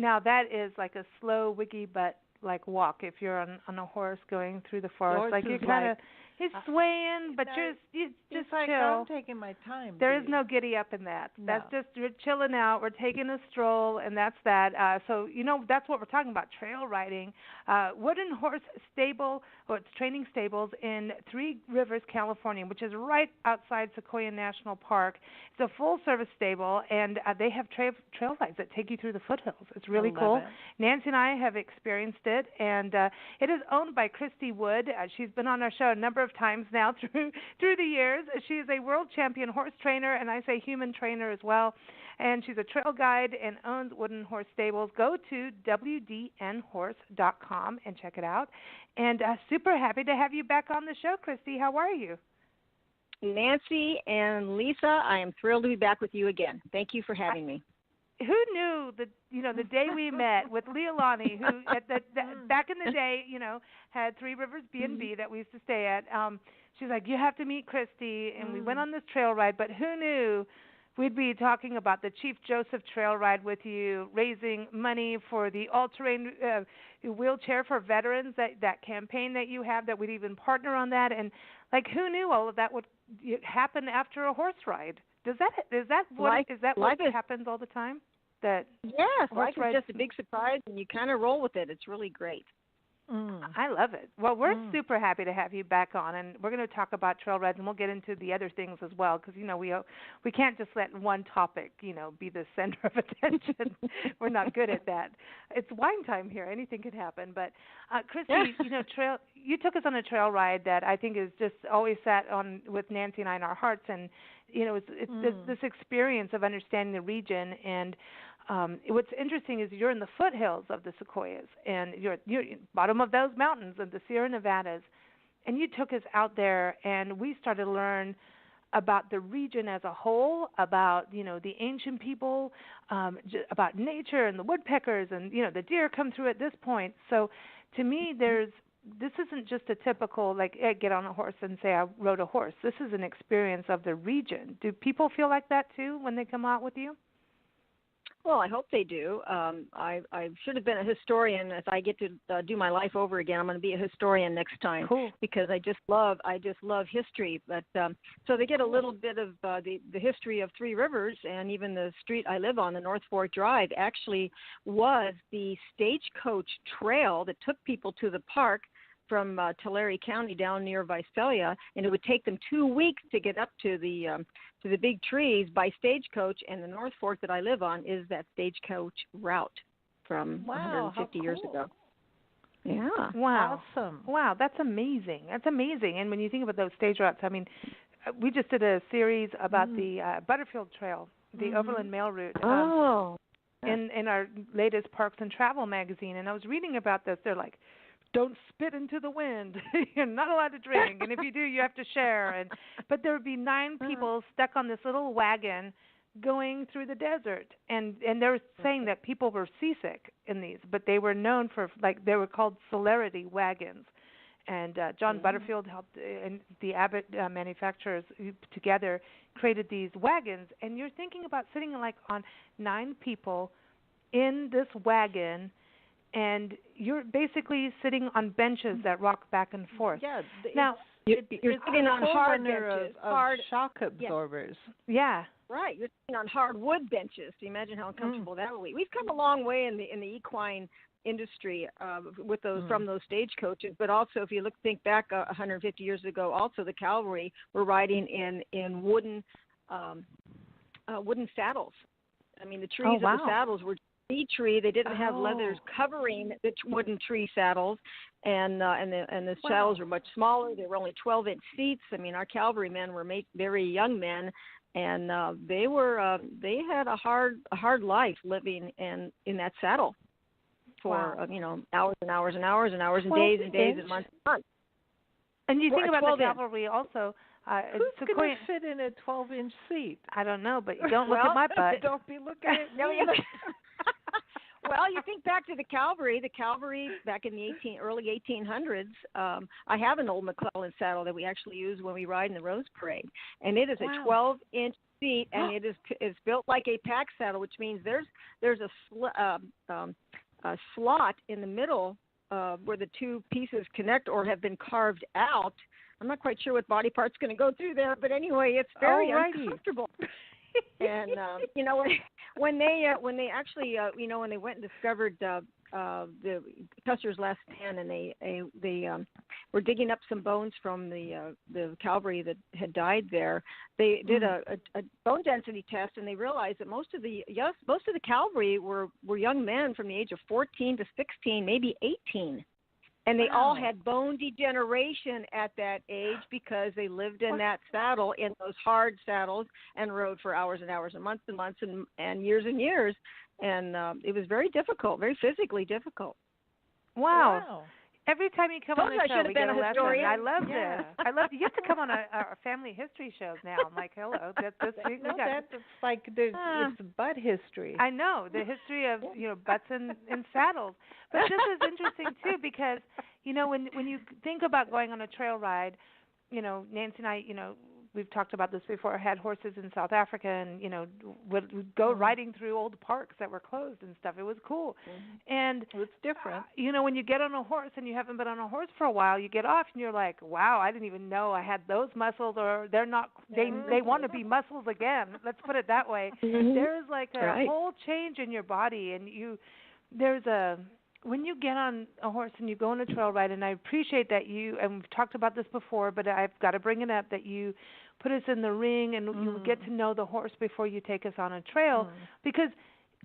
Now that is like a slow wiggy butt like walk if you're on a horse going through the forest. Like you kind of he's swaying, but you just like chill. I'm taking my time. There is no giddy up in that. No. That's just you're chilling out. We're taking a stroll, and that's that. So that's what we're talking about: trail riding. Wooden Horse Stable, or it's training stables in Three Rivers, California, which is right outside Sequoia National Park. It's a full-service stable, and they have trail rides that take you through the foothills. It's really cool. Nancy and I have experienced it, and it is owned by Christy Wood. She's been on our show a number of times now through the years. She is a world champion horse trainer, and I say human trainer as well. And she's a trail guide and owns Wooden Horse Stables. Go to wdnhorse.com and check it out. And super happy to have you back on the show, Christy. How are you? Nancy and Lisa, I am thrilled to be back with you again. Thank you for having me. Who knew that the day we met with Leilani, who back in the day had Three Rivers B&B that we used to stay at. She's like, you have to meet Christy, and we went on this trail ride. But who knew we'd be talking about the Chief Joseph Trail Ride with you, raising money for the all-terrain wheelchair for veterans, that campaign that you have, that we'd even partner on that. And like, who knew all of that would happen after a horse ride? Is that what happens all the time? Yes, life is just a big surprise, and you kind of roll with it. It's really great. I love it. Well, we're super happy to have you back on, and we're going to talk about trail rides, and we'll get into the other things as well, because we can't just let one topic be the center of attention. We're not good at that. It's wine time here; anything can happen. But Christy, you took us on a trail ride that I think is just always sat on with Nancy and I in our hearts, and it's this experience of understanding the region. And what's interesting is you're in the foothills of the Sequoias, and you're bottom of those mountains of the Sierra Nevadas, and you took us out there, and we started to learn about the region as a whole, about the ancient people, about nature and the woodpeckers, and the deer come through at this point. So to me, this isn't just a typical get on a horse and say I rode a horse. This is an experience of the region. Do people feel like that too when they come out with you? Well, I hope they do. I should have been a historian. If I get to do my life over again, I'm going to be a historian next time. Cool. Because I just love history. But so they get a little bit of the history of Three Rivers, and even the street I live on, the North Fork Drive, actually was the stagecoach trail that took people to the park from Tulare County down near Visalia, and it would take them 2 weeks to get up to the big trees by stagecoach. And the North Fork that I live on is that stagecoach route from 150 years ago. Yeah. Wow. Awesome. Wow, that's amazing. That's amazing. And when you think about those stage routes, I mean, we just did a series about the Butterfield Trail, the Overland Mail Route. In our latest Parks and Travel magazine, and I was reading about this. They're like, don't spit into the wind. You're not allowed to drink, and if you do, you have to share. But there would be 9 people stuck on this little wagon going through the desert, and they were saying that people were seasick in these, but they were known for they were called celerity wagons. And John Butterfield helped, and the Abbott manufacturers together created these wagons. And you're thinking about sitting on 9 people in this wagon, and you're basically sitting on benches that rock back and forth. Yeah. Now you're sitting on hard benches, hard shock absorbers. Yeah. Right. You're sitting on hard wood benches. So you imagine how uncomfortable that will be. We've come a long way in the equine industry with those from those stagecoaches, but also if you think back 150 years ago, also the cavalry were riding in wooden saddles. I mean, the trees of the saddles were tree. They didn't have leathers covering the wooden tree saddles, and the saddles were much smaller. They were only 12-inch seats. I mean, our cavalrymen were very young men, and they had a hard life living in that saddle for hours and hours and hours and hours and days and days and months and months. And you think about the cavalry also. Who's going to fit in a 12-inch seat? I don't know, but you don't look at my butt. Don't be looking at me. Well, you think back to the cavalry back in the early 1800s. I have an old McClellan saddle that we actually use when we ride in the Rose Parade, and it is a 12-inch seat, and it's built like a pack saddle, which means there's a slot in the middle where the two pieces connect or have been carved out. I'm not quite sure what body part's going to go through there, but anyway, it's very uncomfortable. And when they actually when they went and discovered the Custer's last stand, and they were digging up some bones from the cavalry that had died there, they did a bone density test, and they realized that most of the cavalry were young men from the age of 14 to 16, maybe 18. And they all had bone degeneration at that age because they lived in that saddle, in those hard saddles, and rode for hours and hours and months and years. And it was very difficult, very physically difficult. Wow. Every time you come on the show, we get a lesson. Historian. I love this. I love you have to come on our family history shows now. I'm like, hello, that's like it's butt history. I know the history of butts and saddles, but this is interesting too because when you think about going on a trail ride, Nancy and I, we've talked about this before, had horses in South Africa and, would go riding through old parks that were closed and stuff. It was cool. And it's different. When you get on a horse and you haven't been on a horse for a while, you get off and you're like, wow, I didn't even know I had those muscles, or they're not, they want to be muscles again. Let's put it that way. There's like a whole change in your body, and when you get on a horse and you go on a trail ride, and I appreciate that and we've talked about this before, but I've got to bring it up, that you put us in the ring and you get to know the horse before you take us on a trail, because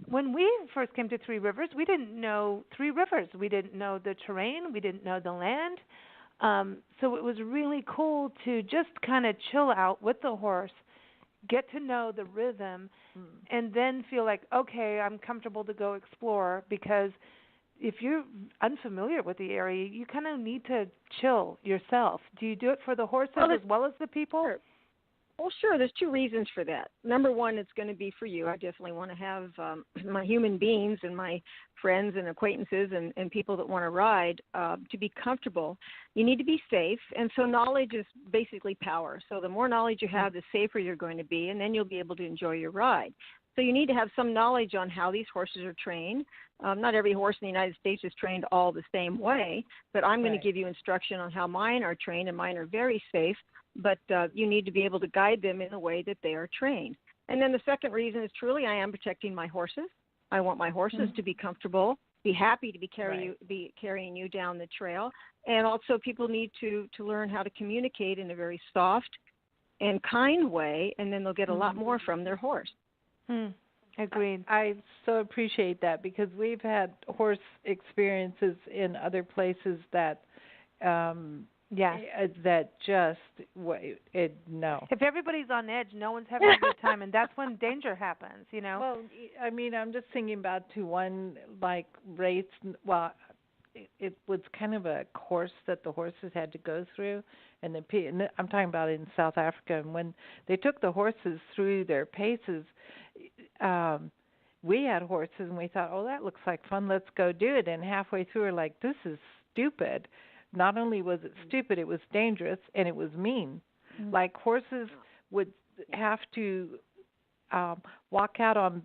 when we first came to Three Rivers, we didn't know Three Rivers. We didn't know the terrain. We didn't know the land. So it was really cool to just kind of chill out with the horse, get to know the rhythm, and then feel like, okay, I'm comfortable to go explore, because if you're unfamiliar with the area, you kind of need to chill yourself. Do you do it for the horses as well as the people? Sure. Well, sure. There's two reasons for that. Number one, it's going to be for you. I definitely want to have my human beings and my friends and acquaintances and people that want to ride to be comfortable. You need to be safe, and so knowledge is basically power. So the more knowledge you have, the safer you're going to be, and then you'll be able to enjoy your ride. So you need to have some knowledge on how these horses are trained. Not every horse in the United States is trained all the same way, but I'm going to give you instruction on how mine are trained, and mine are very safe, but you need to be able to guide them in the way that they are trained. And then the second reason is truly I am protecting my horses. I want my horses to be comfortable, be happy to be carrying you down the trail, and also people need to learn how to communicate in a very soft and kind way, and then they'll get a lot more from their horse. Agreed. I so appreciate that, because we've had horse experiences in other places that that just no. If everybody's on edge, no one's having a good time, and that's when danger happens, Well, I mean, I'm just thinking about one race. Well, it was kind of a course that the horses had to go through, and I'm talking about in South Africa. And when they took the horses through their paces, we had horses, and we thought, oh, that looks like fun. Let's go do it. And halfway through, we're like, this is stupid. Not only was it stupid, it was dangerous, and it was mean. Like horses would have to walk out on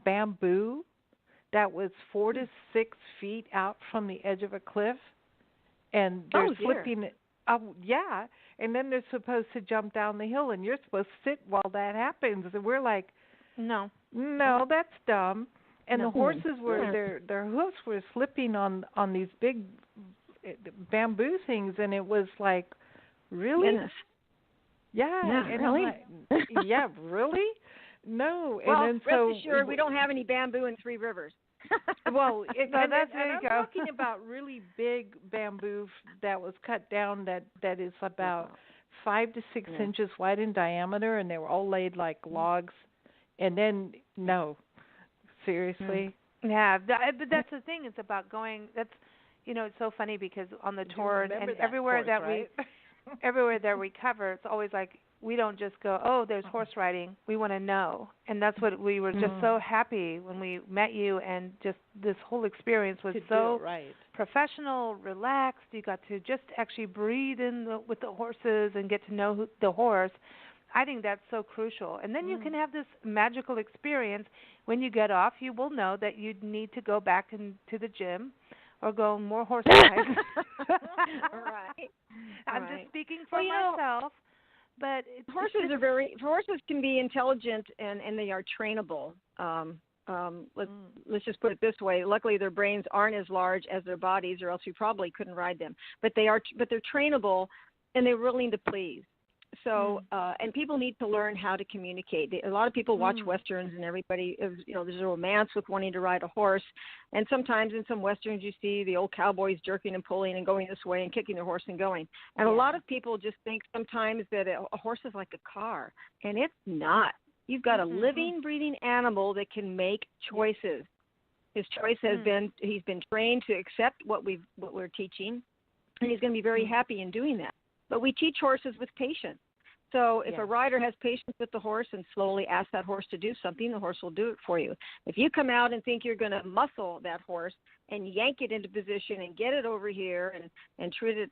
bamboo that was 4 to 6 feet out from the edge of a cliff, and they're slipping. And then they're supposed to jump down the hill, and you're supposed to sit while that happens. And we're like, no, that's dumb. And the horses were their hoofs were slipping on these big bamboo things, and it was like, really? Goodness. Yeah, and really? Yeah, really? No. Well, and then rest assured, we don't have any bamboo in Three Rivers. Well, I'm talking about really big bamboo that was cut down that is about 5 to 6 inches wide in diameter, and they were all laid like logs. And then, no, seriously? Yeah, but that's the thing. It's about going. That's, it's so funny because on the tour and everywhere everywhere that we cover, it's always like, we don't just go, oh, there's horse riding. We want to know. And that's what we were just so happy when we met you, and just this whole experience was so professional, relaxed. You got to just actually breathe with the horses and get to know the horse. I think that's so crucial. And then you can have this magical experience. When you get off, you will know that you need to go back into the gym or go more horse rides. Right. I'm just speaking for myself, but horses can be intelligent and they are trainable. Let's just put it this way. Luckily, their brains aren't as large as their bodies, or else you probably couldn't ride them. But they're trainable, and they're willing to please. So, and people need to learn how to communicate. A lot of people watch Westerns, and everybody, there's a romance with wanting to ride a horse. And sometimes in some Westerns, you see the old cowboys jerking and pulling and going this way and kicking their horse and going. And a lot of people just think sometimes that a horse is like a car, and it's not. You've got a living, breathing animal that can make choices. His choice has been, he's been trained to accept what we're teaching, and he's going to be very happy in doing that. But we teach horses with patience. So if a rider has patience with the horse and slowly asks that horse to do something, the horse will do it for you. If you come out and think you're going to muscle that horse and yank it into position and get it over here and treat it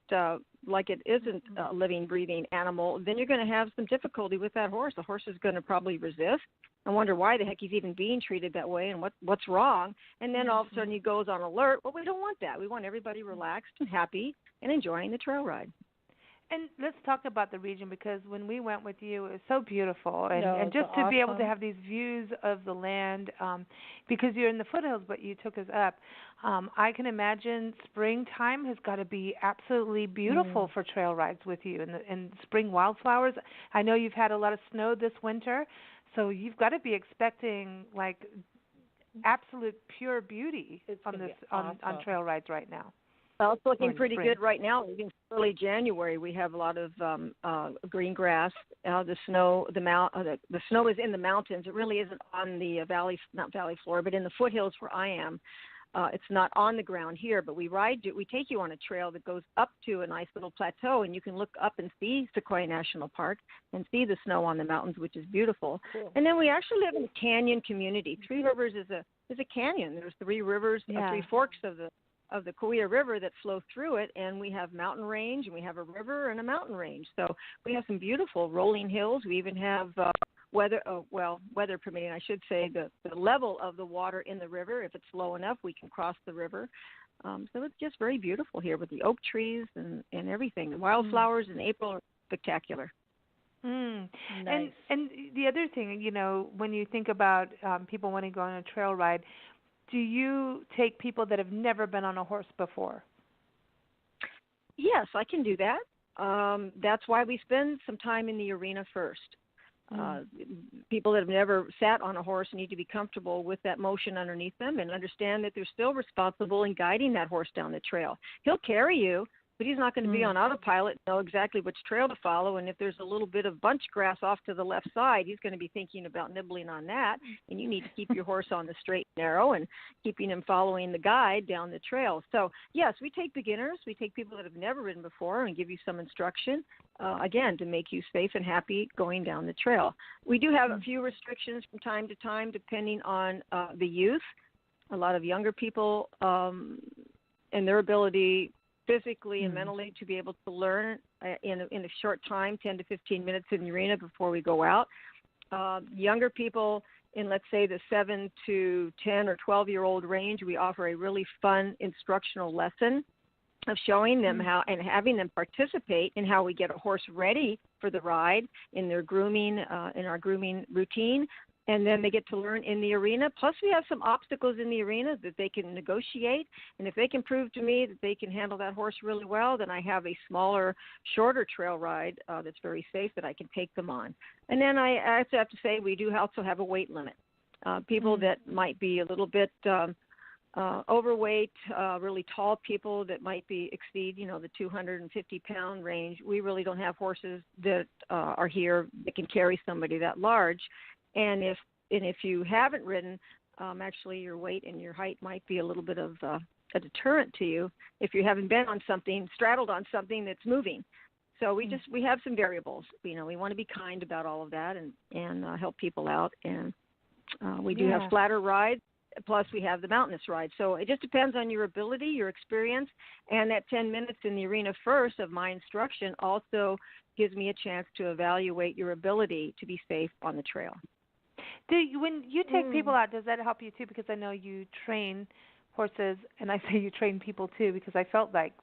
like it isn't a living, breathing animal, then you're going to have some difficulty with that horse. The horse is going to probably resist and wonder why the heck he's even being treated that way and what's wrong. And then all of a sudden he goes on alert. Well, we don't want that. We want everybody relaxed and happy and enjoying the trail ride. And let's talk about the region, because when we went with you, it was so beautiful. And just to be able to have these views of the land, because you're in the foothills, but you took us up, I can imagine springtime has got to be absolutely beautiful for trail rides with you. And spring wildflowers, I know you've had a lot of snow this winter, so you've got to be expecting, like, absolute pure beauty on trail rides right now. Well, it's looking pretty good right now. Even early January, we have a lot of green grass. The snow, the snow is in the mountains. It really isn't on the not valley floor, but in the foothills where I am. It's not on the ground here, but we take you on a trail that goes up to a nice little plateau, and you can look up and see Sequoia National Park and see the snow on the mountains, which is beautiful. Cool. And then we actually live in a canyon community. Three Rivers is a canyon. There's three rivers, three forks of the Kauai River that flow through it, and we have mountain range, and we have a river and a mountain range. So we have some beautiful rolling hills. We even have weather permitting, I should say, the level of the water in the river. If it's low enough, we can cross the river. So it's just very beautiful here with the oak trees and everything. The wildflowers in April are spectacular. Nice. And the other thing, when you think about people wanting to go on a trail ride, do you take people that have never been on a horse before? Yes, I can do that. That's why we spend some time in the arena first. People that have never sat on a horse need to be comfortable with that motion underneath them and understand that they're still responsible in guiding that horse down the trail. He'll carry you, but he's not going to be on autopilot, know exactly which trail to follow. And if there's a little bit of bunch grass off to the left side, he's going to be thinking about nibbling on that. And you need to keep your horse on the straight and narrow and keeping him following the guide down the trail. So, yes, we take beginners. We take people that have never ridden before and give you some instruction, again, to make you safe and happy going down the trail. We do have a few restrictions from time to time depending on the youth. A lot of younger people and their ability physically and mentally to be able to learn in a short time, 10 to 15 minutes in the arena before we go out. Younger people in, let's say, the 7 to 10 or 12-year-old range, we offer a really fun instructional lesson of showing them how and having them participate in how we get a horse ready for the ride in their grooming, in our grooming routine. And then they get to learn in the arena. Plus, we have some obstacles in the arena that they can negotiate. And if they can prove to me that they can handle that horse really well, then I have a smaller, shorter trail ride that's very safe that I can take them on. And then I also have to say we do also have a weight limit. People that might be a little bit overweight, really tall people that might exceed, the 250-pound range. We really don't have horses that are here that can carry somebody that large. And if you haven't ridden, actually your weight and your height might be a little bit of a deterrent to you if you haven't been on something, straddled on something that's moving. So we have some variables. We want to be kind about all of that and help people out. And we do have flatter rides plus we have the mountainous ride. So it just depends on your ability, your experience, and that 10 minutes in the arena first of my instruction also gives me a chance to evaluate your ability to be safe on the trail. When you take people out, does that help you too? Because I know you train horses, and I say you train people too, because I felt like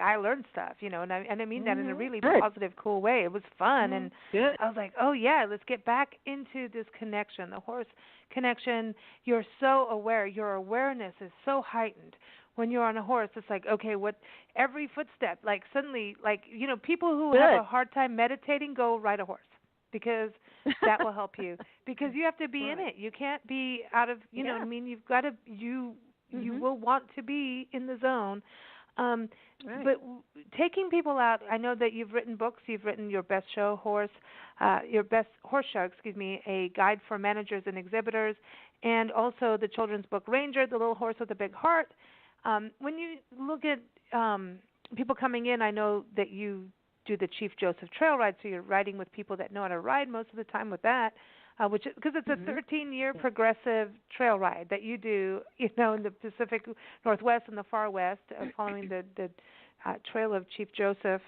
I learned stuff, and I mean that in a really positive, cool way. It was fun, and I was like, oh yeah, let's get back into this connection, the horse connection. You're so aware. Your awareness is so heightened when you're on a horse. It's like, okay, what every footstep, like suddenly, like people who have a hard time meditating, go ride a horse, because that will help you, because you have to be in it. You can't be out of, what I mean, you've got to, you will want to be in the zone. But taking people out, I know that you've written books. You've written your best horse show, a guide for managers and exhibitors, and also the children's book Ranger, the little horse with a big heart. When you look at people coming in, I know that you do the Chief Joseph Trail Ride, so you're riding with people that know how to ride most of the time with that, which because it's a 13-year progressive trail ride that you do, in the Pacific Northwest and the Far West, following the trail of Chief Joseph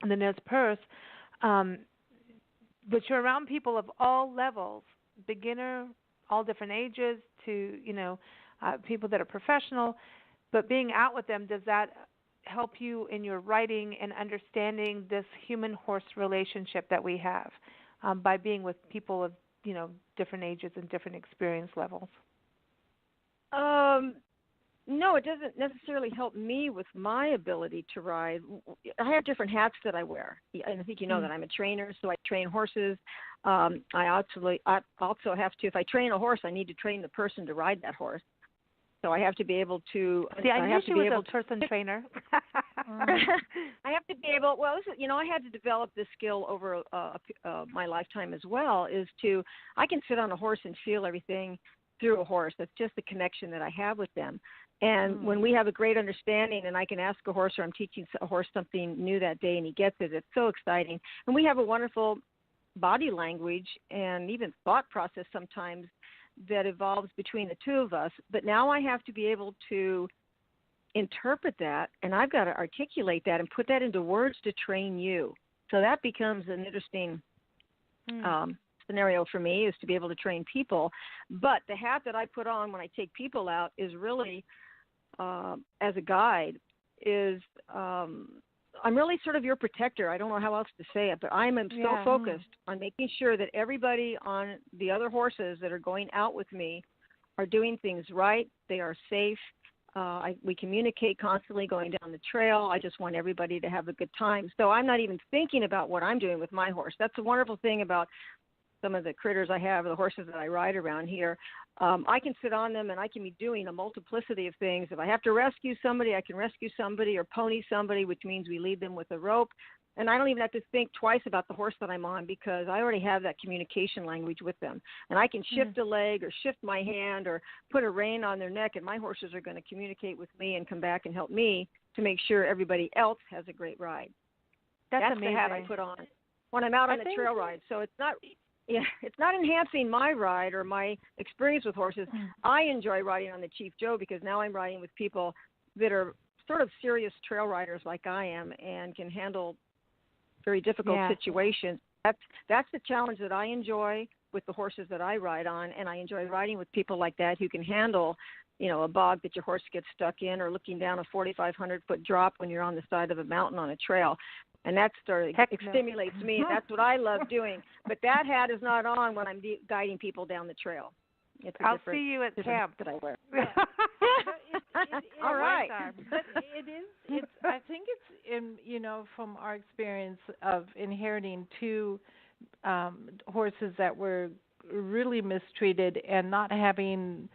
and the Nez Perce. But you're around people of all levels, beginner, all different ages, to people that are professional. But being out with them, does that help you in your writing and understanding this human-horse relationship that we have by being with people of different ages and different experience levels? No, it doesn't necessarily help me with my ability to ride. I have different hats that I wear, and I think you know that I'm a trainer, so I train horses. I also have to, if I train a horse, I need to train the person to ride that horse. So I have to be able to. See, I knew she was a person trainer. I have to be able. Well, I had to develop this skill over my lifetime as well. I can sit on a horse and feel everything through a horse. That's just the connection that I have with them. And when we have a great understanding, and I can ask a horse, or I'm teaching a horse something new that day, and he gets it, it's so exciting. And we have a wonderful body language and even thought process sometimes that evolves between the two of us. But now I have to be able to interpret that, and I've got to articulate that and put that into words to train you. So that becomes an interesting scenario for me, is to be able to train people. But the hat that I put on when I take people out is really, as a guide, is I'm really sort of your protector. I don't know how else to say it, but I'm so focused on making sure that everybody on the other horses that are going out with me are doing things right. They are safe. We communicate constantly going down the trail. I just want everybody to have a good time. So I'm not even thinking about what I'm doing with my horse. That's a wonderful thing about some of the critters I have, the horses that I ride around here. I can sit on them and I can be doing a multiplicity of things. If I have to rescue somebody, I can rescue somebody or pony somebody, which means we lead them with a rope. And I don't even have to think twice about the horse that I'm on, because I already have that communication language with them. And I can shift a leg or shift my hand or put a rein on their neck, and my horses are going to communicate with me and come back and help me to make sure everybody else has a great ride. That's amazing. The hat I put on when I'm out on the trail ride. So it's not enhancing my ride or my experience with horses. I enjoy riding on the Chief Joe because now I'm riding with people that are sort of serious trail riders like I am and can handle very difficult situations. That's the challenge that I enjoy with the horses that I ride on, and I enjoy riding with people like that who can handle, a bog that your horse gets stuck in, or looking down a 4,500-foot drop when you're on the side of a mountain on a trail. And that stimulates me. That's what I love doing. But that hat is not on when I'm guiding people down the trail. I'll see you at camp that I wear. All right. But I think it's from our experience of inheriting two horses that were really mistreated and not having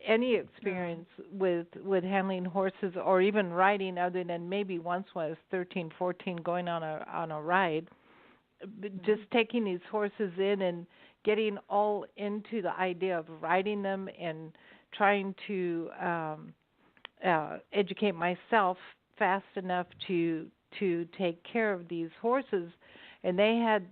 any experience with handling horses or even riding, other than maybe once when I was 13, 14 going on a ride. Just taking these horses in and getting all into the idea of riding them and trying to educate myself fast enough to take care of these horses. And they had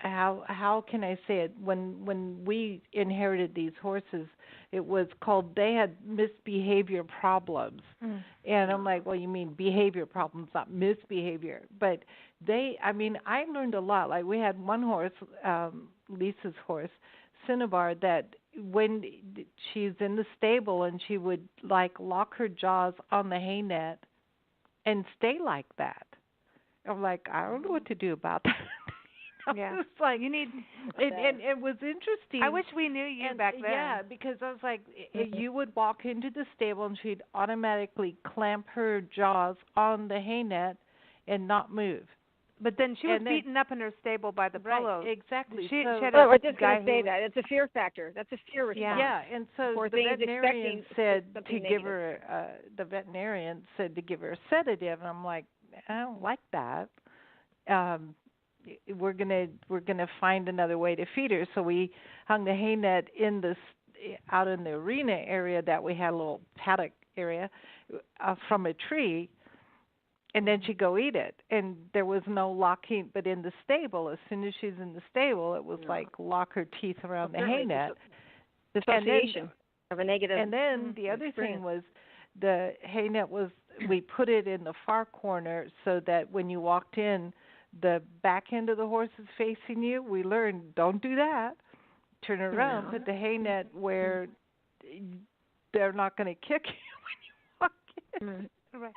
how can I say it? When we inherited these horses, it was called, they had misbehavior problems. And I'm like, well, you mean behavior problems, not misbehavior. But I learned a lot. Like, we had one horse, Lisa's horse, Cinnabar, that when she's in the stable and she would like lock her jaws on the hay net and stay like that. I'm like, I don't know what to do about that. Yeah. It's like, you need, and it was interesting. I wish we knew you back then. Yeah, because I was like, you would walk into the stable and she'd automatically clamp her jaws on the hay net and not move. But then she was beaten up in her stable by the polo. Right, exactly. She had I was just going to say that. It's a fear factor. That's a fear response. Yeah, and so the veterinarian said to give her, the veterinarian said to give her a sedative, and I'm like, I don't like that. We're gonna find another way to feed her. So we hung the hay net out in the arena area that we had, a little paddock area, from a tree, and then she'd go eat it. And there was no locking, but in the stable, as soon as she's in the stable, it was like lock her teeth around the hay net. Dissociation of a negative. And then the other thing was, the hay net we put it in the far corner so that when you walked in, the back end of the horse is facing you. We learned, don't do that. Turn it around, put the hay net where they're not going to kick you when you walk in. Right.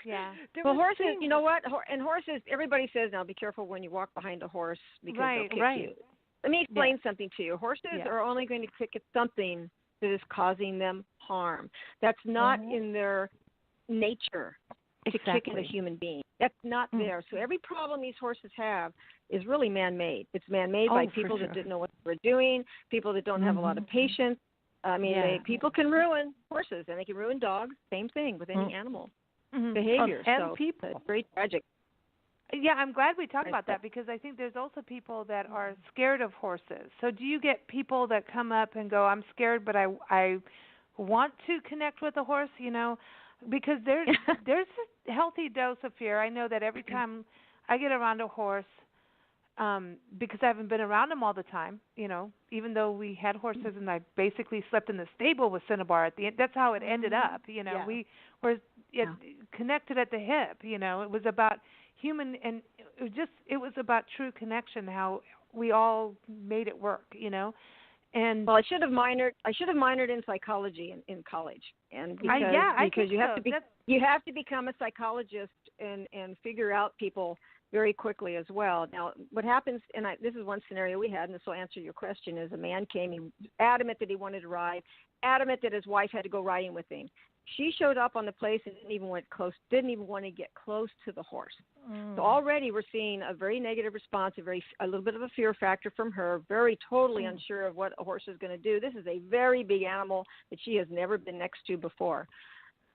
Yeah. Well, horses, you know what? And horses, everybody says now, be careful when you walk behind a horse because they'll kick you. Let me explain something to you. Horses are only going to kick at something that is causing them harm. That's not in their nature to kick at a human being. That's not there. So every problem these horses have is really man-made. It's man-made by people that didn't know what they were doing, people that don't have a lot of patience. I mean, people can ruin horses, and they can ruin dogs. Same thing with any animal behavior. And people. It's very tragic. Yeah, I'm glad we talked about that, because I think there's also people that are scared of horses. So do you get people that come up and go, I'm scared, but I want to connect with a horse, because there's a healthy dose of fear. I know that every time I get around a horse, because I haven't been around them all the time, even though we had horses and I basically slept in the stable with Cinnabar at the end. That's how it ended up, We were connected at the hip, It was about human, and it was about true connection, how we all made it work, And well, I should have minored in psychology in college, and because you have to become a psychologist and figure out people very quickly as well. Now, what happens, and this is one scenario we had, and this will answer your question, is a man came, he was adamant that he wanted to ride, adamant that his wife had to go riding with him. She showed up on the place and didn't even want to get close to the horse. So already we're seeing a very negative response, a little bit of a fear factor from her, very totally unsure of what a horse is going to do. This is a very big animal that she has never been next to before.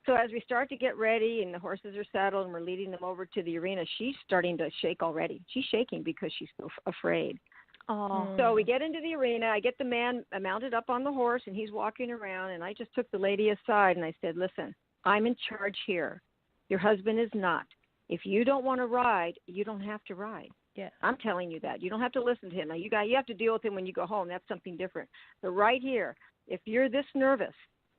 So as we start to get ready and the horses are saddled and we're leading them over to the arena, she's starting to shake already. She's shaking because she's so afraid. So we get into the arena. I get the man mounted up on the horse, and he's walking around, and I just took the lady aside, and I said, listen, I'm in charge here. Your husband is not. If you don't want to ride, you don't have to ride. Yeah. I'm telling you that. You don't have to listen to him. Now, you have to deal with him when you go home. That's something different. But right here, if you're this nervous,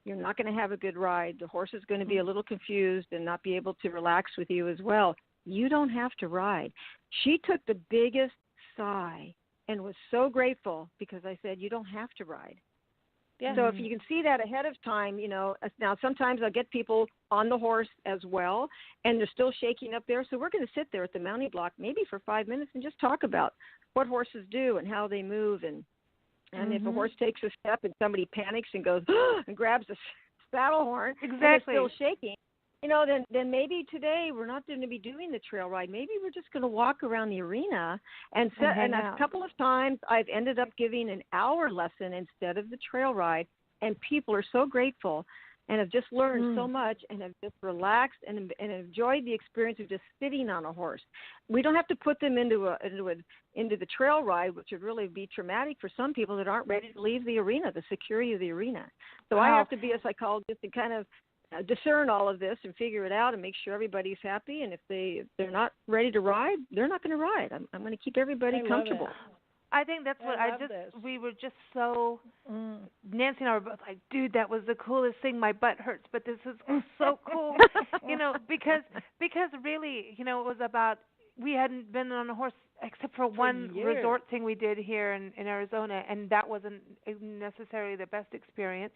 you're not going to have a good ride. The horse is going to be a little confused and not be able to relax with you as well. You don't have to ride. She took the biggest sigh and was so grateful because I said, you don't have to ride. Yeah. So if you can see that ahead of time, now sometimes I'll get people on the horse as well, and they're still shaking up there. So we're going to sit there at the mounting block maybe for 5 minutes and just talk about what horses do and how they move. And if a horse takes a step and somebody panics and goes and grabs a saddle horn and is still shaking, then maybe today we're not going to be doing the trail ride. Maybe we're just going to walk around the arena and a couple of times I've ended up giving an hour lesson instead of the trail ride, and people are so grateful and have just learned so much and have just relaxed and enjoyed the experience of just sitting on a horse. We don't have to put them into the trail ride, which would really be traumatic for some people that aren't ready to leave the arena, the security of the arena. So I have to be a psychologist and kind of discern all of this and figure it out and make sure everybody's happy. And if they're not ready to ride, they're not going to ride. I'm going to keep everybody comfortable. I think that's what we were just so, Nancy and I were both like, dude, that was the coolest thing. My butt hurts, but this is so cool, because really, it was about, we hadn't been on a horse except for one resort thing we did here in Arizona, and that wasn't necessarily the best experience.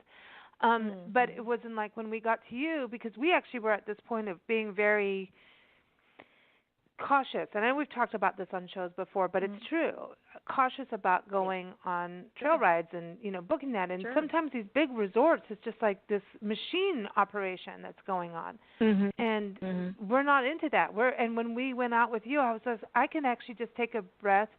But it wasn't like when we got to you, because we actually were at this point of being very cautious, and I know we've talked about this on shows before, but it's true, cautious about going on trail rides and booking that. And sometimes these big resorts, it's just like this machine operation that's going on, and we're not into that. And when we went out with you, I can actually just take a breath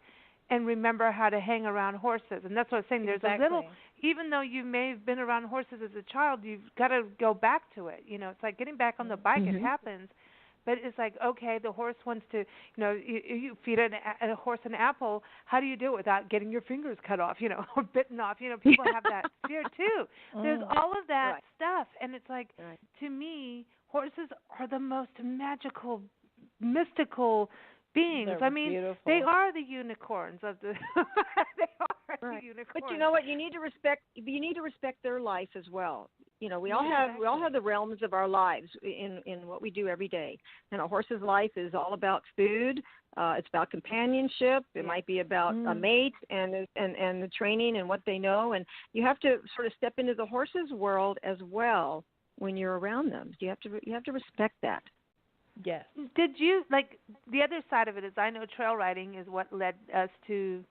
and remember how to hang around horses. And that's what I was saying. There's a little, even though you may have been around horses as a child, you've got to go back to it. It's like getting back on the bike. It happens. But it's like, okay, the horse wants to, you feed a horse an apple. How do you do it without getting your fingers cut off, or bitten off? People have that fear too. There's all of that stuff. And it's like, to me, horses are the most magical, mystical beings. They're beautiful. They are the unicorns of the. They are the unicorns. But you know what? You need to respect their life as well. We all have the realms of our lives in what we do every day. And a horse's life is all about food. It's about companionship. It might be about a mate and the training and what they know. And you have to sort of step into the horse's world as well when you're around them. You have to respect that. Yes. Did you, the other side of it is, I know trail riding is what led us to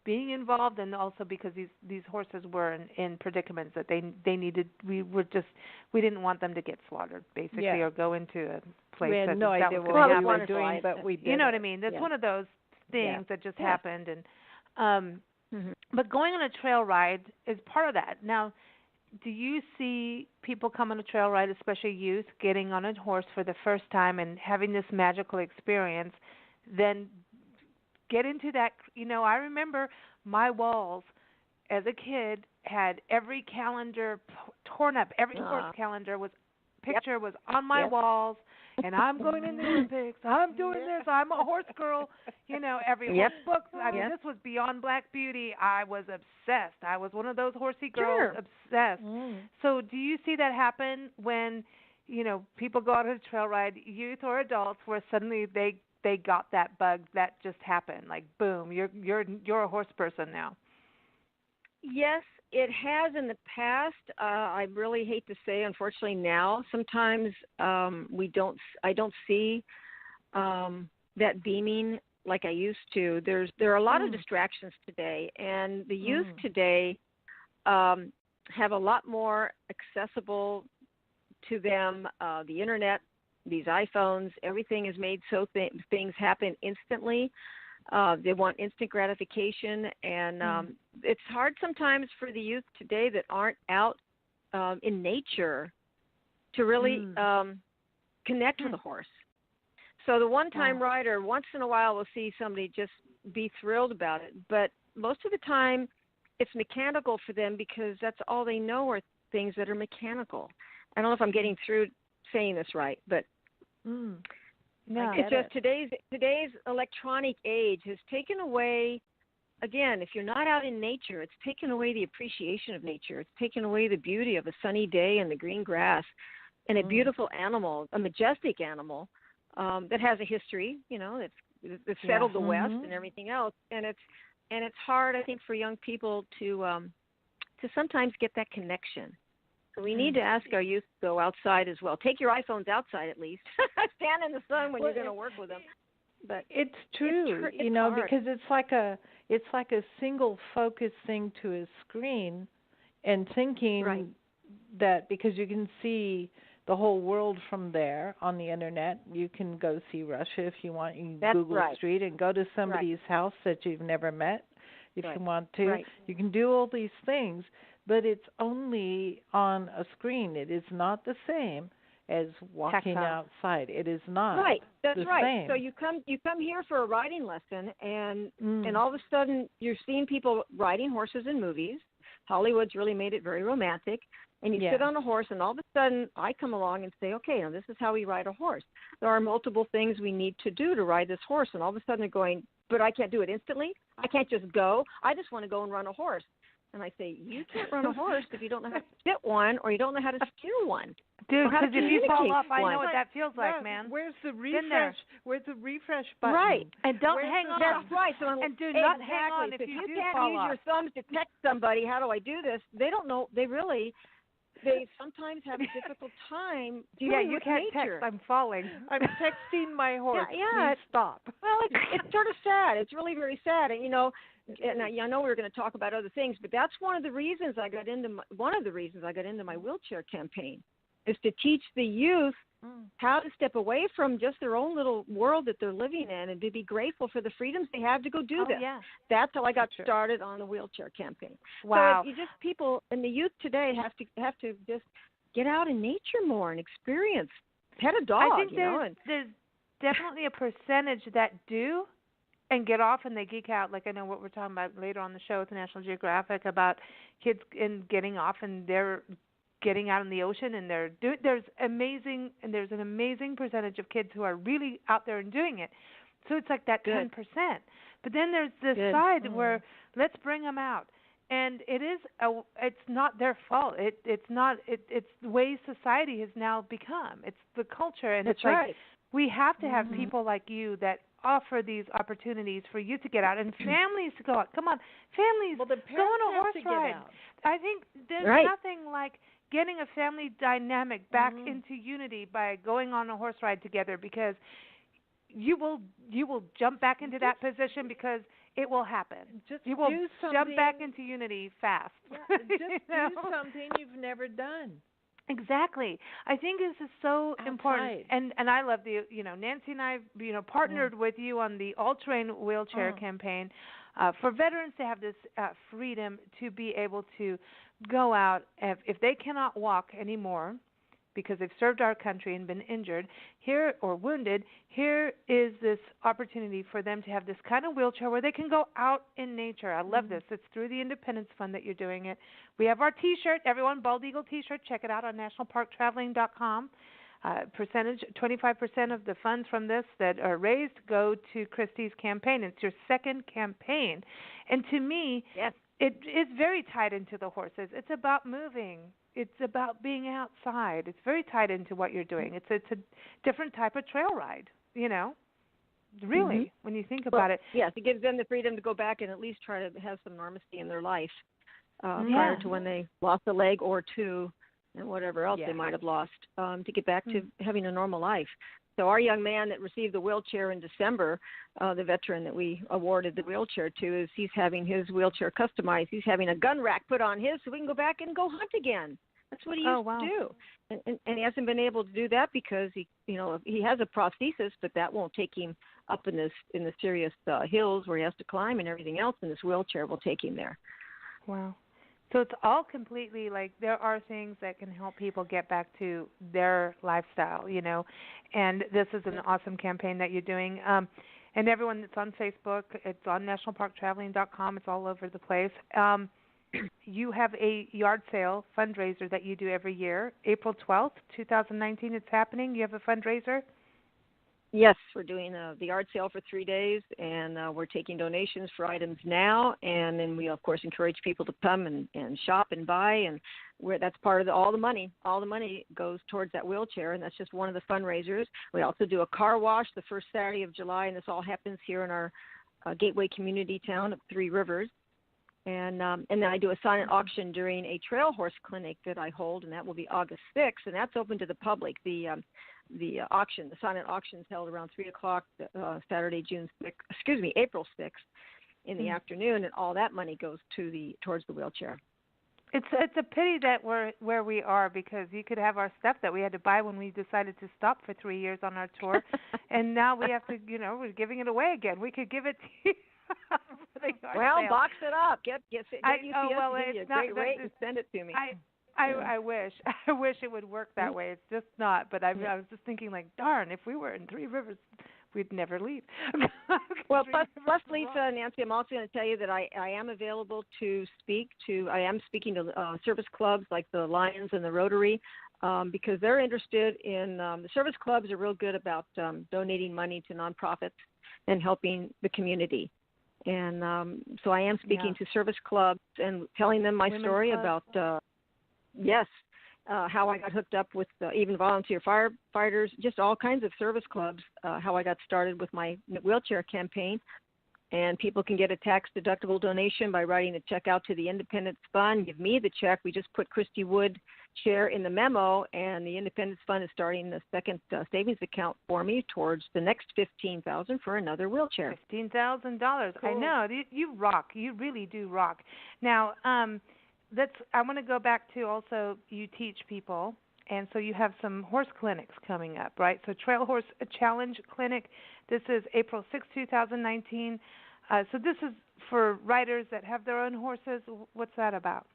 being involved, and also because these horses were in predicaments that they needed. We didn't want them to get slaughtered, basically, or go into a place. We had no idea what we were doing, but we did. You know what I mean? That's one of those things that just happened. And but going on a trail ride is part of that. Now, do you see people come on a trail ride, especially youth, getting on a horse for the first time and having this magical experience, then get into that? I remember my walls as a kid had every calendar torn up. Every horse calendar was on my walls, and I'm going in the Olympics. I'm doing this. I'm a horse girl. Every horse book. This was beyond Black Beauty. I was obsessed. I was one of those horsey girls, obsessed. So do you see that happen when, people go out on a trail ride, youth or adults, where suddenly they got that bug that just happened? Like, boom, you're a horse person now. Yes, it has in the past. I really hate to say, unfortunately, now sometimes I don't see that beaming like I used to. There are a lot of distractions today, and the youth today have a lot more accessible to them. The internet, these iPhones, everything is made so things happen instantly. They want instant gratification, and it's hard sometimes for the youth today that aren't out in nature to really connect with a horse. So the one-time rider, once in a while, will see somebody just be thrilled about it, but most of the time it's mechanical for them because that's all they know are things that are mechanical. I don't know if I'm getting through saying this right, but it's just today's electronic age has taken away, again, if you're not out in nature, it's taken away the appreciation of nature. It's taken away the beauty of a sunny day and the green grass and a beautiful animal, a majestic animal that has a history, that's settled the West and everything else. And it's hard, I think, for young people to sometimes get that connection. So we need to ask our youth to go outside as well. Take your iPhones outside at least. Stand in the sun when you're going to work with them. But it's true, it's hard. Because it's like a single focus thing to a screen, and thinking that because you can see the whole world from there on the internet, you can go see Russia if you want. You can Google Street and go to somebody's house that you've never met if you want to. You can do all these things. But it's only on a screen. It is not the same as walking outside. It is not. Right. That's the right. same. So you come here for a riding lesson, and all of a sudden you're seeing people riding horses in movies. Hollywood's really made it very romantic, And you sit on a horse, and all of a sudden I come along and say, okay, now this is how we ride a horse. There are multiple things we need to do to ride this horse. And all of a sudden they're going, but I can't do it instantly. I can't just go. I just want to go and run a horse. And I say, you can't run a horse if you don't know how to sit one or you don't know how to steer one. Dude, because if you fall off, I know what that feels like, man. Where's the refresh? Where's the refresh button? Right. And don't hang on. That's right. So and do not hang on if you do fall off. Can't use your thumbs to text somebody, how do I do this? They don't know. They sometimes have a difficult time dealing with nature. Text, I'm falling. I'm texting my horse. Yeah, Please stop. Well, it's sort of sad. It's really very sad. And, and I know we were going to talk about other things, but that's one of the reasons I got into my wheelchair campaign, is to teach the youth how to step away from just their own little world that they're living in and to be grateful for the freedoms they have to go do this. Yeah. That's how I got started on the wheelchair campaign. Wow. So people and the youth today have to just get out in nature more and experience, pet a dog. I think there's definitely a percentage that do and get off and they geek out. Like I know what we're talking about later on the show with National Geographic about kids getting off and they're getting out in the ocean, and there's an amazing percentage of kids who are really out there and doing it. So it's like that 10%. But then there's this side where let's bring them out, and it's not their fault. It's the way society has now become. It's the culture, and it's like we have to have people like you that offer these opportunities for you to get out and families to go out. Come on, families, go on a horse ride. I think there's nothing like getting a family dynamic back into unity by going on a horse ride together, because you will jump back into that position because it will happen. You will jump back into unity fast. Yeah, just do something you've never done. Exactly. I think this is so important, and I love Nancy and I partnered with you on the all-terrain wheelchair campaign for veterans to have this freedom to be able to go out if they cannot walk anymore because they've served our country and been injured here or wounded. Here is this opportunity for them to have this kind of wheelchair where they can go out in nature. I love this. It's through the Independence Fund that you're doing it. We have our T-shirt, everyone, Bald Eagle T-shirt. Check it out on nationalparktraveling.com. 25% of the funds from this that are raised go to Christy's campaign. It's your second campaign. And to me, it is very tied into the horses. It's about moving. It's about being outside. It's very tied into what you're doing. It's a different type of trail ride, really, when you think about it. Yes, it gives them the freedom to go back and at least try to have some normalcy in their life prior to when they lost a leg or two and whatever else they might have lost, to get back to having a normal life. So our young man that received the wheelchair in December, the veteran that we awarded the wheelchair to, he's having his wheelchair customized. He's having a gun rack put on his so we can go back and go hunt again. That's what he used to do. And he hasn't been able to do that because he has a prosthesis, but that won't take him up in the serious hills where he has to climb and everything else, and this wheelchair will take him there. Wow. So it's all completely like there are things that can help people get back to their lifestyle, and this is an awesome campaign that you're doing. And everyone that's on Facebook, it's on nationalparktraveling.com. It's all over the place. You have a yard sale fundraiser that you do every year. April 12th, 2019, it's happening. You have a fundraiser? Yes, we're doing the yard sale for 3 days, and we're taking donations for items now, and then we, of course, encourage people to come and shop and buy, and that's part of all the money. All the money goes towards that wheelchair, and that's just one of the fundraisers. We also do a car wash the first Saturday of July, and this all happens here in our gateway community town of Three Rivers. And then I do a silent auction during a trail horse clinic that I hold, and that will be August 6th, and that's open to the public. The silent auction is held around 3 o'clock Saturday, April 6th in the afternoon, and all that money goes towards the wheelchair. It's a pity that we're where we are, because you could have our stuff that we had to buy when we decided to stop for 3 years on our tour, and now we have to, we're giving it away again. We could give it to you. Well, box it up. Get UPS to give you a great rate and send it to me. I wish it would work that way. It's just not. But I was just thinking, like, darn, if we were in Three Rivers, we'd never leave. Well, plus Lisa and Nancy, I'm also going to tell you that I am available to speak to. I am speaking to service clubs like the Lions and the Rotary. Because they're interested in the service clubs are real good about donating money to nonprofits and helping the community. And so I am speaking to service clubs and telling them my story about, how I got hooked up with even volunteer firefighters, just all kinds of service clubs, how I got started with my wheelchair campaign. And people can get a tax-deductible donation by writing a check out to the Independence Fund. Give me the check. We just put Christy Wood Chair in the memo, and the Independence Fund is starting the second savings account for me towards the next $15,000 for another wheelchair. $15,000. Cool. I know. You rock. You really do rock. Now, I want to go back to also you teach people, and so you have some horse clinics coming up, right? So Trail Horse Challenge Clinic. This is April 6, 2019. So this is for riders that have their own horses. What's that about?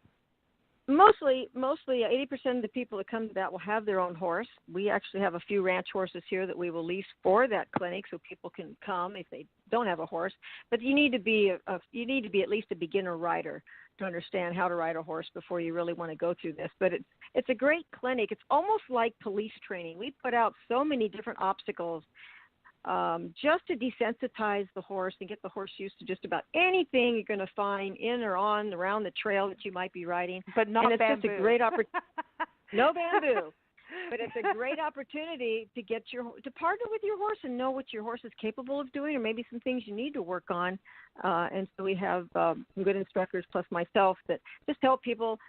Mostly, 80% of the people that come to that will have their own horse. We actually have a few ranch horses here that we will lease for that clinic, so people can come if they don't have a horse. But you need to be at least a beginner rider to understand how to ride a horse before you really want to go through this. But it's a great clinic. It's almost like police training. We put out so many different obstacles just to desensitize the horse and get the horse used to just about anything you're going to find in or on around the trail that you might be riding. But not and it's bamboo. Just a great opportunity. No bamboo. But it's a great opportunity to to partner with your horse and know what your horse is capable of doing, or maybe some things you need to work on. And so we have some good instructors, plus myself, that just help people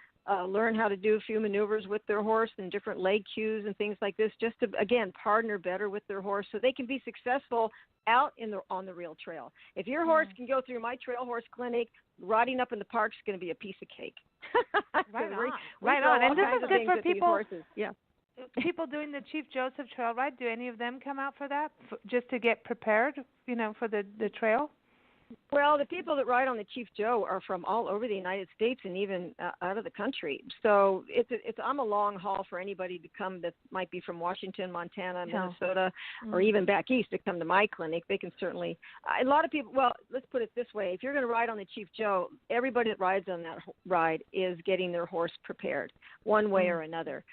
learn how to do a few maneuvers with their horse and different leg cues and things like this, just to, again, partner better with their horse so they can be successful out on the real trail. If your horse can go through my trail horse clinic, riding up in the park is going to be a piece of cake. Right on. And this is good for people. Yeah. People doing the Chief Joseph Trail Ride, do any of them come out for that, just to get prepared, for the trail? Well, the people that ride on the Chief Joe are from all over the United States and even out of the country. So I'm a long haul for anybody to come that might be from Washington, Montana, Minnesota, or even back east to come to my clinic. They can certainly. A lot of people. Well, let's put it this way: if you're going to ride on the Chief Joe, everybody that rides on that ride is getting their horse prepared, one way or another.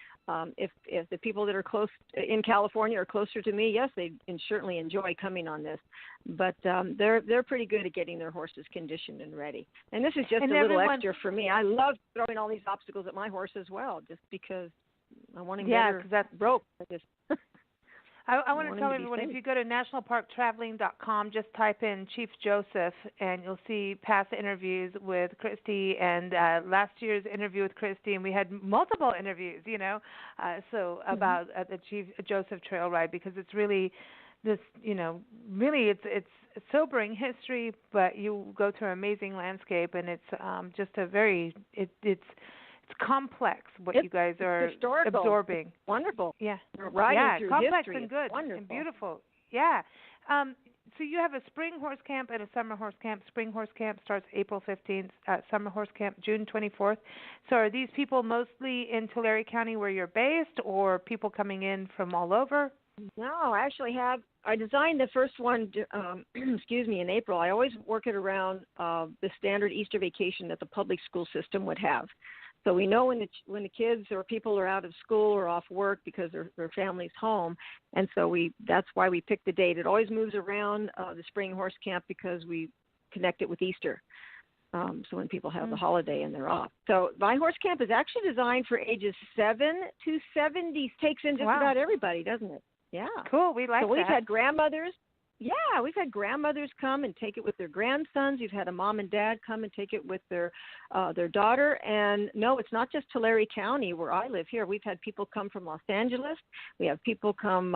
If the people that are close in California are closer to me, yes, they certainly enjoy coming on this. But they're pretty good at getting their horses conditioned and ready. And this is just a little extra for me. I love throwing all these obstacles at my horse as well, just because I want him better. Because that's broke. I want to tell everyone, if you go to nationalparktraveling.com, just type in Chief Joseph, and you'll see past interviews with Christy, and last year's interview with Christy, and we had multiple interviews, about the Chief Joseph Trail Ride, because it's really this, really it's sobering history, but you go through an amazing landscape, and it's just a very, it's complex what you guys are absorbing. Wonderful. Yeah. Riding through complex history. and good. Wonderful. And beautiful. Yeah. So you have a spring horse camp and a summer horse camp. Spring horse camp starts April 15th. Summer horse camp June 24th. So are these people mostly in Tulare County where you're based, or people coming in from all over? No, I designed the first one, in April. I always work it around the standard Easter vacation that the public school system would have. So we know when the kids or people are out of school or off work because their family's home, and so that's why we picked the date. It always moves around the spring horse camp because we connect it with Easter. So when people have the holiday and they're off. So my horse camp is actually designed for ages 7 to 70. Takes in just about everybody, doesn't it? Yeah. Cool. We like that. So we've had grandmothers. Yeah, we've had grandmothers come and take it with their grandsons. We've had a mom and dad come and take it with their daughter. And no, it's not just Tulare County where I live here. We've had people come from Los Angeles. We have people come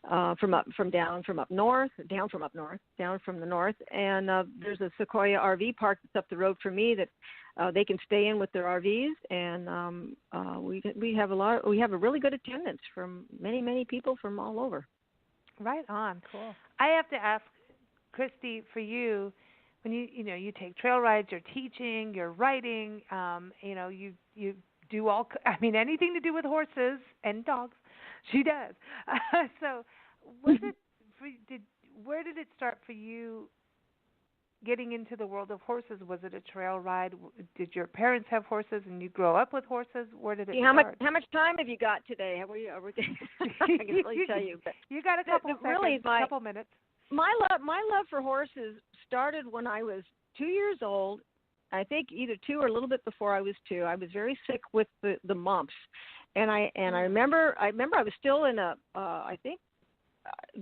down from the north. And there's a Sequoia RV park that's up the road from me that they can stay in with their RVs. And we have a really good attendance from many people from all over. Right on. Cool. I have to ask, Christy, for you, when you take trail rides, you're teaching, you're writing, you do anything to do with horses and dogs, she does. So was it where did it start for you getting into the world of horses? Was it a trail ride? Did your parents have horses and you grow up with horses? Where did it start? How much time have you got today? Are we I can really tell you. But you got a couple seconds, really, a couple minutes. My love for horses started when I was 2 years old. I think either 2 or a little bit before I was 2. I was very sick with the mumps, and I remember I was still in I think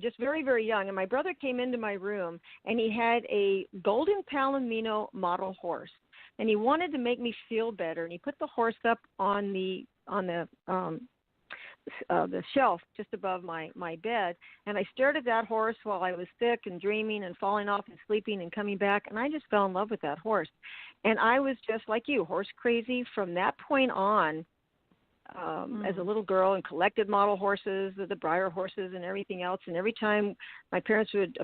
just very, very young, and my brother came into my room, and he had a golden palomino model horse, and he wanted to make me feel better, and he put the horse up on the shelf just above my bed, and I stared at that horse while I was sick and dreaming and falling off and sleeping and coming back, and I just fell in love with that horse, and I was just like you, horse crazy from that point on. As a little girl, and collected model horses, the Breyer horses, and everything else. And every time my parents would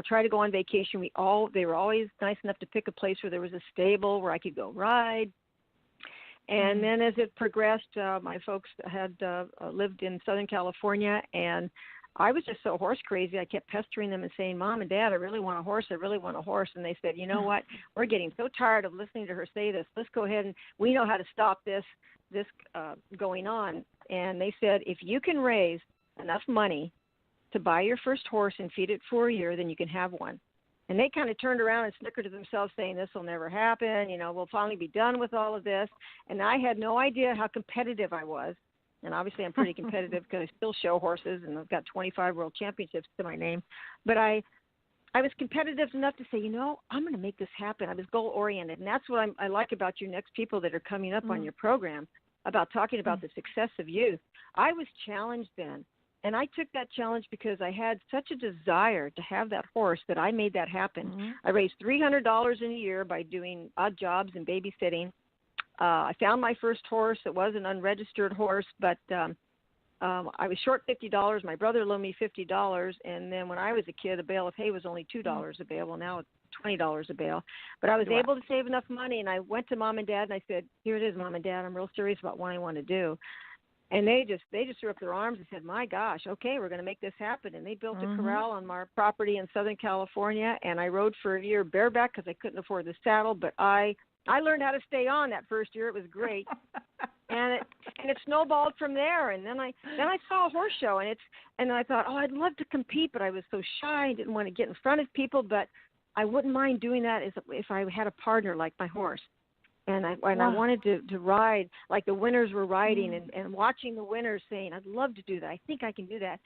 try to go on vacation, they were always nice enough to pick a place where there was a stable where I could go ride. And then as it progressed, my folks had lived in Southern California, and I was just so horse crazy. I kept pestering them and saying, Mom and Dad, I really want a horse. I really want a horse. And they said, you know what? We're getting so tired of listening to her say this. Let's go ahead and we know how to stop this going on. And they said, if you can raise enough money to buy your first horse and feed it for a year, then you can have one. And they kind of turned around and snickered to themselves saying, this will never happen. We'll finally be done with all of this. And I had no idea how competitive I was. And obviously I'm pretty competitive because I still show horses and I've got 25 world championships to my name. But I was competitive enough to say, I'm going to make this happen. I was goal-oriented. And that's what I like about your next people that are coming up on your program, about talking about the success of youth. I was challenged then. And I took that challenge because I had such a desire to have that horse that I made that happen. I raised $300 in a year by doing odd jobs and babysitting. I found my first horse. It was an unregistered horse, but I was short $50. My brother loaned me $50, and then when I was a kid, a bale of hay was only $2 a bale. Well, now it's $20 a bale. But I was able to save enough money, and I went to Mom and Dad, and I said, here it is, Mom and Dad. I'm real serious about what I want to do. And they just threw up their arms and said, my gosh, okay, we're going to make this happen. And they built a corral on our property in Southern California, and I rode for a year bareback because I couldn't afford the saddle, but I learned how to stay on that first year. It was great. and it snowballed from there. And then I saw a horse show, and I thought, oh, I'd love to compete, but I was so shy. I didn't want to get in front of people, but I wouldn't mind doing that if I had a partner like my horse. And I wanted to ride like the winners were riding and watching the winners saying, I'd love to do that. I think I can do that.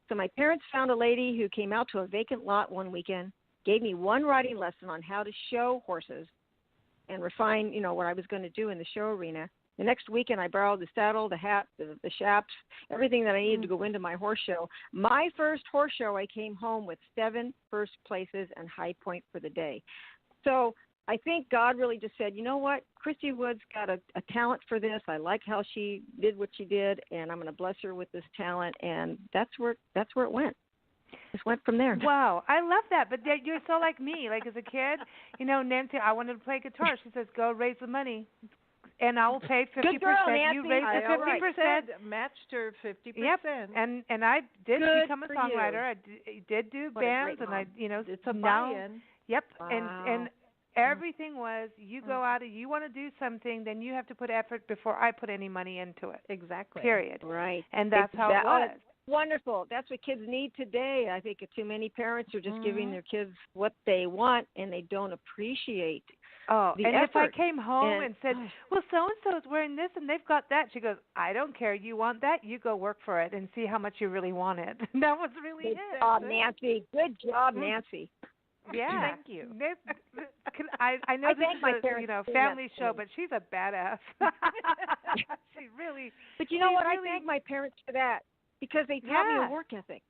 So my parents found a lady who came out to a vacant lot one weekend, gave me one riding lesson on how to show horses and refine, what I was going to do in the show arena. The next weekend, I borrowed the saddle, the hat, the chaps, everything that I needed to go into my horse show. My first horse show, I came home with 7 first places and high point for the day. So I think God really just said, you know what, Christy Wood's got a talent for this. I like how she did what she did, and I'm going to bless her with this talent. And that's where it went. Just went from there. Wow, I love that. But you're so like me. Like as a kid, Nancy, I wanted to play guitar. She says, "Go raise the money, and I will pay 50%." Good girl, Nancy. You raised the 50%. Matched her 50%. Yep. And I did become a songwriter. I did do bands, and it's a now. buy-in. Yep. Wow. And everything was you go out and you want to do something, then you have to put effort before I put any money into it. Exactly. Period. Right. And that's how it was. Wonderful. That's what kids need today. I think too many parents are just giving their kids what they want, and they don't appreciate the and effort. if I came home and said, well, so-and-so is wearing this, and they've got that, she goes, I don't care. You want that? You go work for it and see how much you really want it. That was really it. Good job, Nancy. Good job, Nancy. Yeah. Thank you. I know this is a family show, but she's a badass. She really. But you know what? I thank my parents for that because they taught me a work ethic.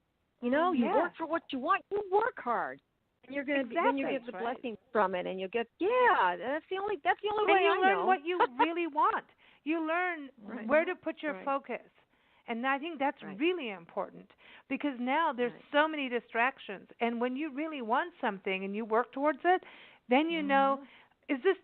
You work for what you want. You work hard, and you're going to then you get the blessings from it, and you'll get that's the only way I know. And you learn what you really want. You learn where to put your focus. And I think that's really important because now there's so many distractions. And when you really want something and you work towards it, then you know, is this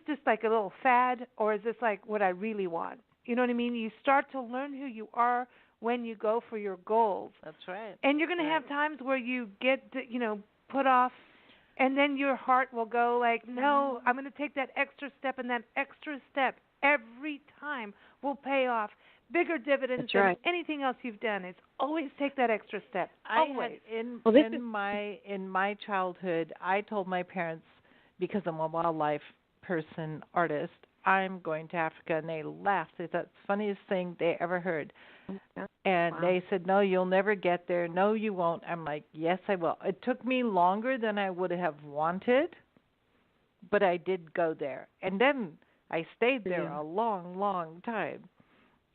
just like a little fad, or is this like what I really want? You know what I mean? You start to learn who you are when you go for your goals. That's right. And you're going to have times where you get, put off, and then your heart will go like, no, I'm going to take that extra step, and that extra step every time will pay off bigger dividends than anything else you've done. It's always take that extra step. Always. In my childhood, I told my parents, because I'm a wildlife person, artist, I'm going to Africa, and they laughed. They thought it's the funniest thing they ever heard. And they said, no, you'll never get there. No, you won't. I'm like, yes, I will. It took me longer than I would have wanted, but I did go there. And then I stayed there a long, long time.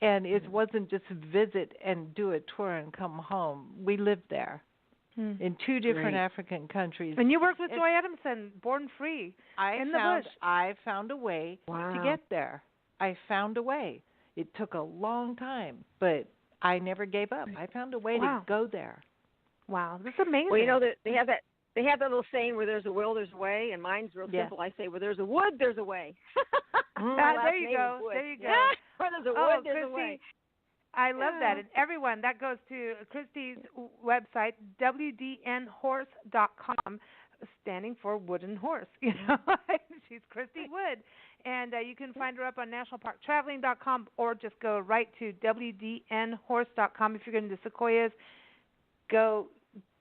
And it wasn't just visit and do a tour and come home. We lived there in 2 different African countries. And you worked with Joy Adamson, Born Free, in the bush. I found a way to get there. I found a way. It took a long time, but I never gave up. I found a way to go there. Wow, this is amazing. Well, you know that they have that little saying, where there's a will, there's a way, and mine's real simple. I say, where there's a wood, there's a way. There you go. There you go. Where there's a wood, there's Christy, a way. I love that. And everyone, that goes to Christy's website, wdnhorse.com, standing for wooden horse. You know, she's Christy Wood. And you can find her up on nationalparktraveling.com, or just go right to wdnhorse.com. If you're going to the Sequoias, go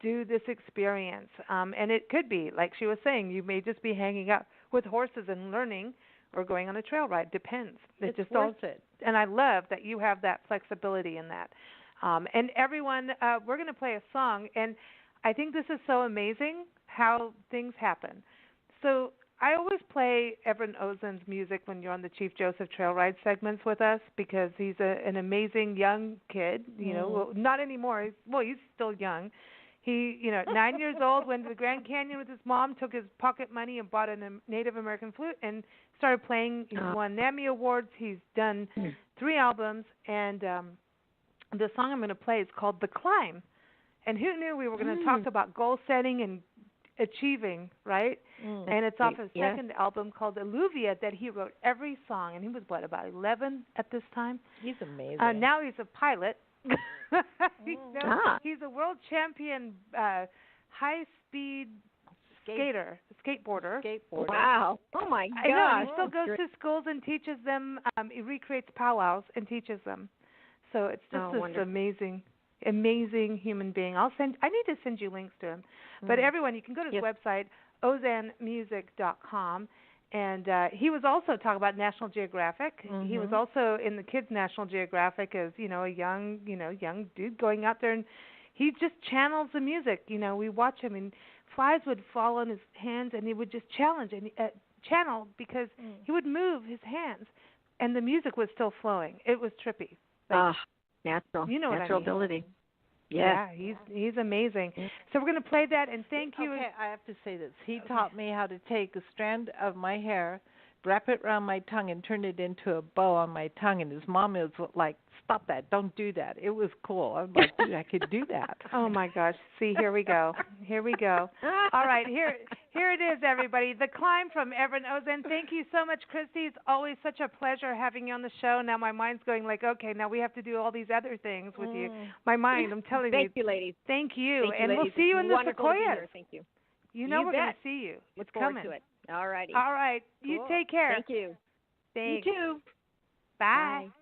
do this experience. And it could be, like she was saying, you may just be hanging out with horses and learning, or going on a trail ride. Depends. It's just worth it. And I love that you have that flexibility in that. And everyone, we're going to play a song, and I think this is so amazing how things happen. So I always play Everin Ozen's music when you're on the Chief Joseph Trail Ride segments with us, because he's an amazing young kid. You know, well, not anymore. He's still young. He, 9 years old, went to the Grand Canyon with his mom, took his pocket money and bought a Native American flute and started playing. He's won NAMI awards. He's done 3 albums, and the song I'm going to play is called The Climb. And who knew we were going to talk about goal setting and achieving, right? And it's off his second album called Alluvia that he wrote every song, and he was, about 11 at this time? He's amazing. Now he's a pilot. He's a world champion high-speed skateboarder. Wow. Oh, my gosh. I know. He still goes to schools and teaches them. He recreates powwows and teaches them. So it's just this amazing human being. I need to send you links to him. But everyone, you can go to his website, ozanmusic.com. And he was also talking about National Geographic. He was also in the Kids National Geographic as, a young dude going out there, and he just channels the music. We watch him, and flies would fall on his hands, and he would just channel because he would move his hands, and the music was still flowing. It was trippy. Natural. You know natural what I mean. ability. Yeah, he's amazing. So we're going to play that, and thank you. Okay, I have to say this. He taught me how to take a strand of my hair, wrap it around my tongue, and turn it into a bow on my tongue. And his mom was like, stop that. Don't do that. It was cool. I was like, dude, I could do that. Oh, my gosh. See, here we go. Here we go. All right, here it is, everybody. The Climb from Everin Ozen. Thank you so much, Christy. It's always such a pleasure having you on the show. Now my mind's going like, okay, now we have to do all these other things with you. My mind, I'm telling you. Thank you, ladies. Thank you. Thank you, and ladies. we'll see you in the Sequoias. Thank you. We're going to see you. Look it's forward coming. to it. All righty. All right. Cool. You take care. Thank you. Thanks. You too. Bye. Bye.